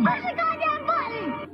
button. Push the goddamn button!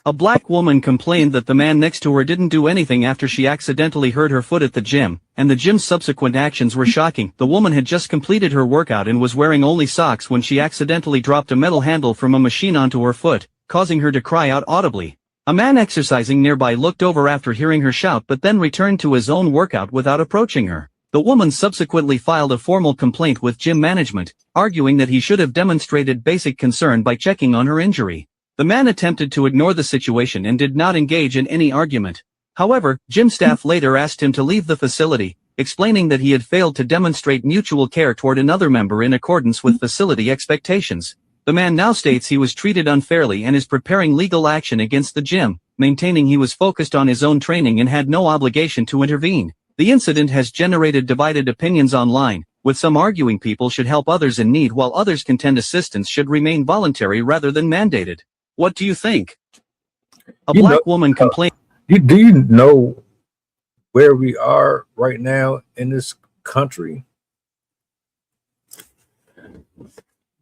A black woman complained that the man next to her didn't do anything after she accidentally hurt her foot at the gym, and the gym's subsequent actions were shocking. The woman had just completed her workout and was wearing only socks when she accidentally dropped a metal handle from a machine onto her foot, causing her to cry out audibly. A man exercising nearby looked over after hearing her shout but then returned to his own workout without approaching her. The woman subsequently filed a formal complaint with gym management, arguing that he should have demonstrated basic concern by checking on her injury. The man attempted to ignore the situation and did not engage in any argument. However, gym staff later asked him to leave the facility, explaining that he had failed to demonstrate mutual care toward another member in accordance with facility expectations. The man now states he was treated unfairly and is preparing legal action against the gym, maintaining he was focused on his own training and had no obligation to intervene. The incident has generated divided opinions online, with some arguing people should help others in need while others contend assistance should remain voluntary rather than mandated. What do you think? A black woman complained. Do you know where we are right now in this country?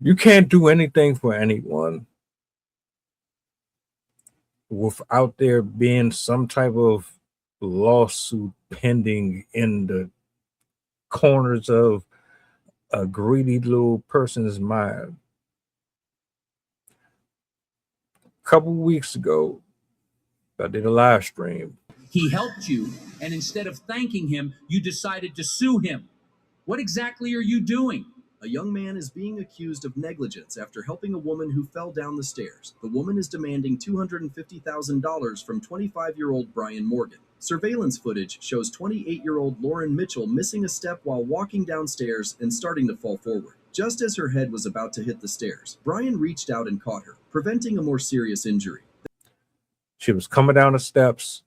You can't do anything for anyone without there being some type of lawsuit pending in the corners of a greedy little person's mind. A couple weeks ago, I did a live stream. He helped you, and instead of thanking him, you decided to sue him. What exactly are you doing? A young man is being accused of negligence after helping a woman who fell down the stairs. The woman is demanding $250,000 from 25-year-old Brian Morgan. Surveillance footage shows 28-year-old Lauren Mitchell missing a step while walking downstairs and starting to fall forward. Just as her head was about to hit the stairs, Brian reached out and caught her, preventing a more serious injury. She was coming down the steps.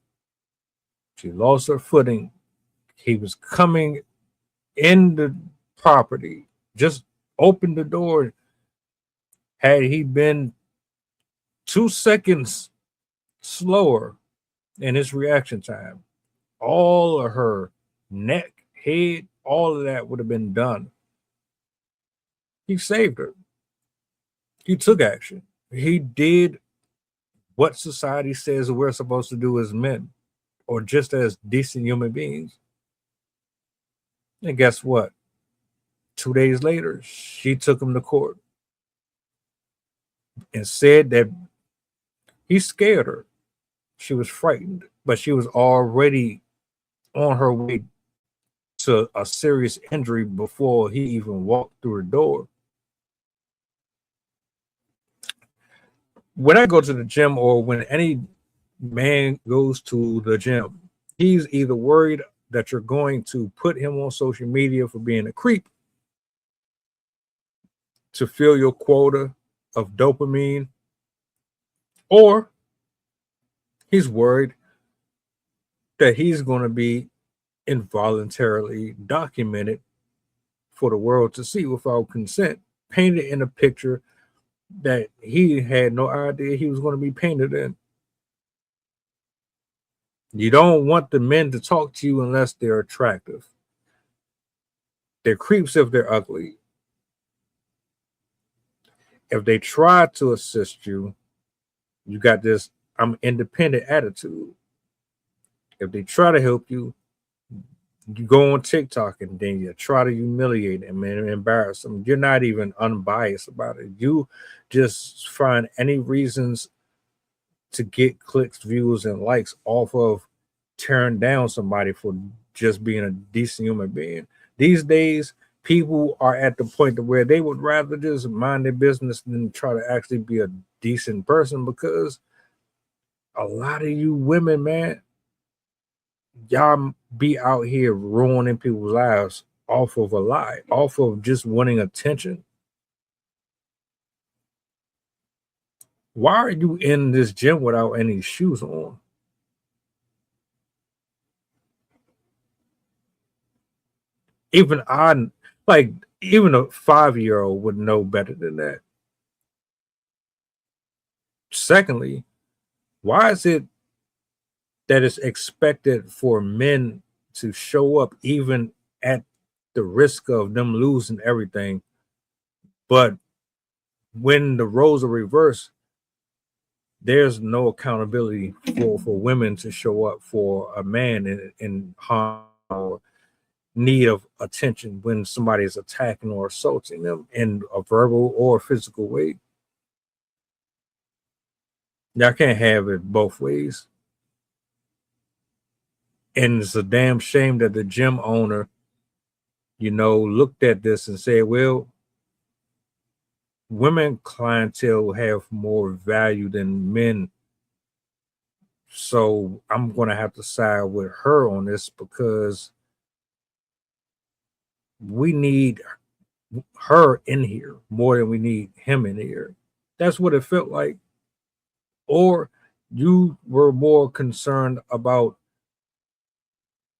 She lost her footing. He was coming in the property, just opened the door. Had he been 2 seconds slower in his reaction time, all of her neck, head, all of that would have been done. He saved her. He took action. He did what society says we're supposed to do as men, or just as decent human beings. And guess what? 2 days later, she took him to court and said that he scared her. She was frightened, but she was already on her way to a serious injury before he even walked through her door. When I go to the gym, or when any man goes to the gym, he's either worried that you're going to put him on social media for being a creep, to fill your quota of dopamine, or he's worried that he's going to be involuntarily documented for the world to see without consent, painted in a picture that he had no idea he was going to be painted in. You don't want the men to talk to you unless they're attractive. They're creeps if they're ugly. If they try to assist you, you got this I'm independent attitude. If they try to help you, you go on TikTok and then you try to humiliate them and embarrass them. You're not even unbiased about it. You just find any reasons to get clicks, views, and likes off of tearing down somebody for just being a decent human being. These days, people are at the point to where they would rather just mind their business than try to actually be a decent person, because a lot of you women, man, y'all be out here ruining people's lives off of a lie, off of just wanting attention. Why are you in this gym without any shoes on? Even a 5-year-old would know better than that. Secondly, why is it that it's expected for men to show up even at the risk of them losing everything, but when the roles are reversed, there's no accountability for women to show up for a man in harm or need of attention when somebody is attacking or assaulting them in a verbal or physical way. Y'all can't have it both ways. And it's a damn shame that the gym owner, looked at this and said, well, women clientele have more value than men. So I'm going to have to side with her on this because we need her in here more than we need him in here. That's what it felt like. Or you were more concerned about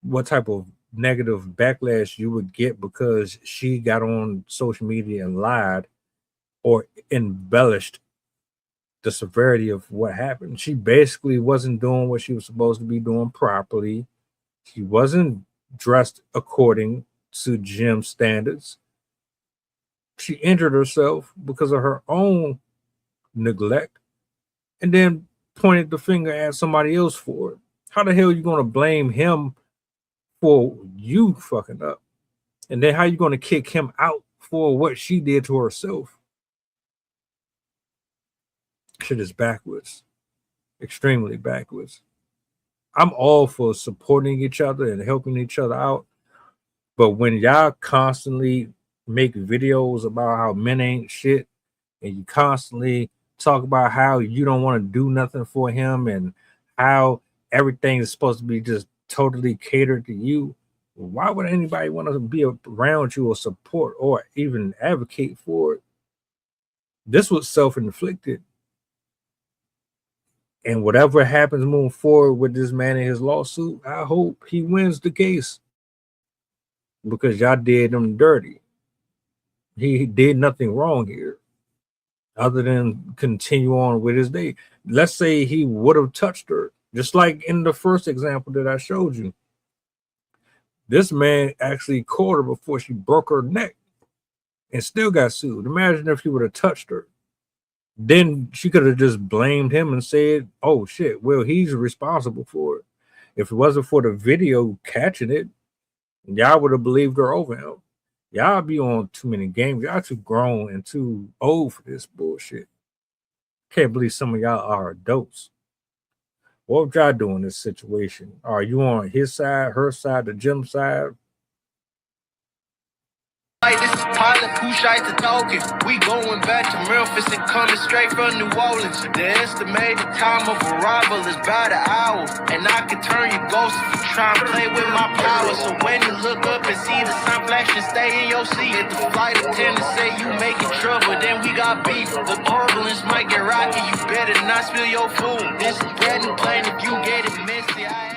what type of negative backlash you would get because she got on social media and lied or embellished the severity of what happened. She basically wasn't doing what she was supposed to be doing properly. She wasn't dressed according to gym standards. She injured herself because of her own neglect and then pointed the finger at somebody else for it. How the hell are you going to blame him for you fucking up? And then how are you going to kick him out for what she did to herself? Shit is backwards. Extremely backwards. I'm all for supporting each other and helping each other out. But when y'all constantly make videos about how men ain't shit and you constantly talk about how you don't want to do nothing for him and how everything is supposed to be just totally catered to you, why would anybody want to be around you or support or even advocate for it? This was self-inflicted. And whatever happens moving forward with this man and his lawsuit, I hope he wins the case because y'all did him dirty. He did nothing wrong here other than continue on with his day. Let's say he would have touched her, just like in the first example that I showed you. This man actually caught her before she broke her neck and still got sued. Imagine if he would have touched her. Then she could have just blamed him and said, oh shit, well, he's responsible for it. If it wasn't for the video catching it, y'all would have believed her over him. Y'all be on too many games. Y'all too grown and too old for this bullshit. Can't believe some of y'all are adults. What would y'all do in this situation? Are you on his side, her side, the gym side? Like this is pilot, who shites the talking. We going back to Memphis and coming straight from New Orleans. The estimated time of arrival is about an hour. And I can turn your ghost if you try and play with my power. So when you look up and see the sign flashing, stay in your seat. If the flight attendant say you making trouble, then we got beef. The turbulence might get rocky, you better not spill your food. This is bread and plain if you get it messy.